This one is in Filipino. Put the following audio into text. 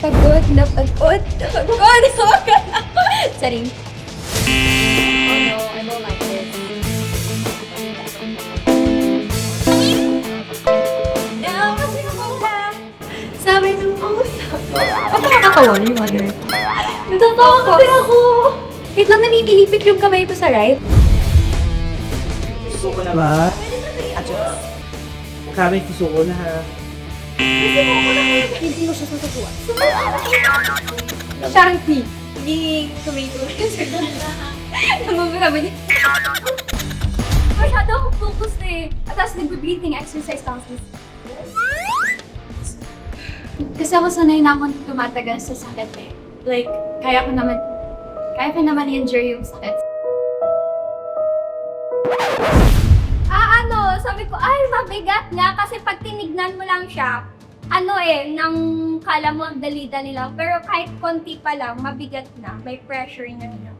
Pagod na pagod na pagod. Sorry. Oh no, I don't like this. No, kasi muna. Sabi ng kausap. Ba't nakakatawa yung mother? Natatawa kasi ako. Wait lang, namimilipit yung kamay ko sa right. Gusto ko na ba? Sabi, gusto ko na ha. Hindi ko siya sasasuwa. Shanky. Hindi tomato. Namumura ba niya? Masyado akong focus na eh. At tapos nag-breathing exercise tapos. Kasi ako sanay na akong tumatagal sa sakit eh. Like, kaya ko naman i-endure yung sakit. Sabi ko, ay, mabigat nga kasi pag tinignan mo lang siya, nang kala mo ang dali-dali lang. Pero kahit konti pa lang, mabigat na. May pressure na niya.